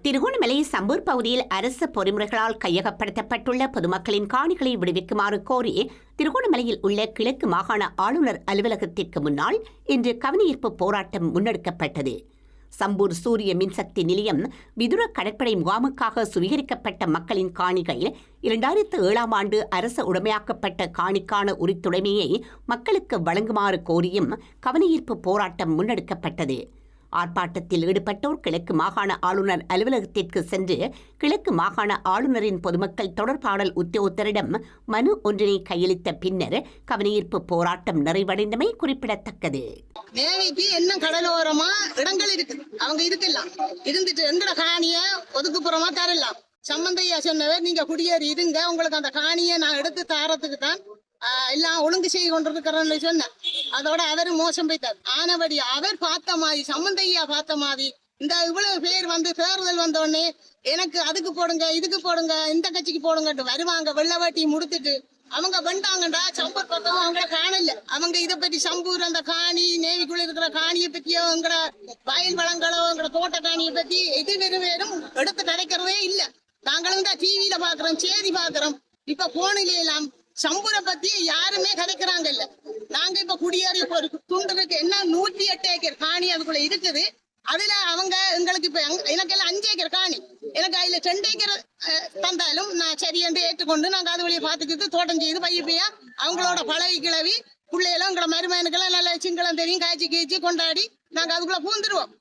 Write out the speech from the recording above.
திருகோணமலை சம்பூர் பகுதியில் அரசு பொறிமுறைகளால் கையகப்படுத்தப்பட்டுள்ள பொதுமக்களின் காணிகளை விடுவிக்குமாறு கோரி திருகோணமலையில் உள்ள கிழக்கு மாகாண ஆளுநர் அலுவலகத்திற்கு முன்னால் இன்று கவனஈர்ப்பு போராட்டம் முன்னெடுக்கப்பட்டது. சம்பூர் சூரிய மின்சக்தி நிலையம் விதுர கடற்படை முகாமுக்காக சுவீகரிக்கப்பட்ட மக்களின் காணிகள் 2007ஆம் ஆண்டு அரசு உடைமையாக்கப்பட்ட காணிக்கான உரித்துடைமையை மக்களுக்கு வழங்குமாறு கோரியும் கவனஈர்ப்பு போராட்டம் முன்னெடுக்கப்பட்டது. ஆர்ப்பாட்டத்தில் ஈடுபட்டோர் கிழக்கு மாகாண ஆளுநர் அலுவலகத்திற்கு சென்று கிழக்கு மாகாண ஆளுநரின் பொதுமக்கள் தொடர்பாடல் உத்தியோகத்தரிடம் மனு ஒன்றினை கையளித்த பின்னர் கவனஈர்ப்பு போராட்டம் நிறைவடைந்தமை குறிப்பிடத்தக்கது. தேவைக்கு என்ன கடலோரமா இடங்கள் இருக்கு, அவங்க இருக்கலாம், இருந்துட்டு எங்கட காணிய ஒதுக்குப்புறமா தரலாம். சம்பந்தையா சொன்னவர், நீங்க குடியேறி இருங்க, உங்களுக்கு அந்த காணியை நான் எடுத்து தாரத்துக்கு தான் எல்லாம் ஒழுங்கு செய்து கொண்டிருக்கிறேன்னு சொன்னேன். அதோட அவர் மோசம் போய்த்தார். ஆனபடி அவர் பார்த்த மாதிரி, சம்பந்தையா பார்த்த மாதிரி, இந்த இவ்வளவு பேர் வந்து தேர்தல் வந்தோடனே எனக்கு அதுக்கு போடுங்க, இதுக்கு போடுங்க, இந்த கட்சிக்கு போடுங்கட்டு வருவாங்க. வெள்ளவாட்டி முடித்துட்டு அவங்க வந்துட்டாங்கடா. சம்பூர் பக்கம் அவங்கள காணல. அவங்க இதை பற்றி சம்பூர் அந்த காணி நேவிக்குள்ள இருக்கிற காணியை பற்றியோ எங்கட வயல் வளங்களோ எங்கட தோட்ட காணியை பற்றி இது வெறும் எடுத்து கிடைக்கிறதே இல்லை. நாங்களும் தான் டிவியில பாக்குறோம், செய்தி பாக்குறோம். இப்ப போனில எல்லாம் சம்பூரை பத்தி யாருமே கதைக்கிறாங்க இல்ல. நாங்க இப்ப குடியேறி ஒரு துண்டுக்கு என்ன 108 ஏக்கர் காணி அதுக்குள்ள இருக்குது. அதுல அவங்க எங்களுக்கு இப்ப எனக்கு எல்லாம் 5 ஏக்கர் காணி, எனக்கு அதுல 2 ஏக்கர் தந்தாலும் நான் சரி என்று ஏற்றுக்கொண்டு நாங்க அது வழியை பார்த்துக்கிட்டு தோட்டம் செய்து பையப்பையா அவங்களோட பழகி கிளவி பிள்ளைகளும் எங்களை மருமகனுக்கெல்லாம் நல்ல சிங்களம் தெரியும், காய்ச்சி கீச்சி கொண்டாடி நாங்க அதுக்குள்ள பூந்துருவோம்.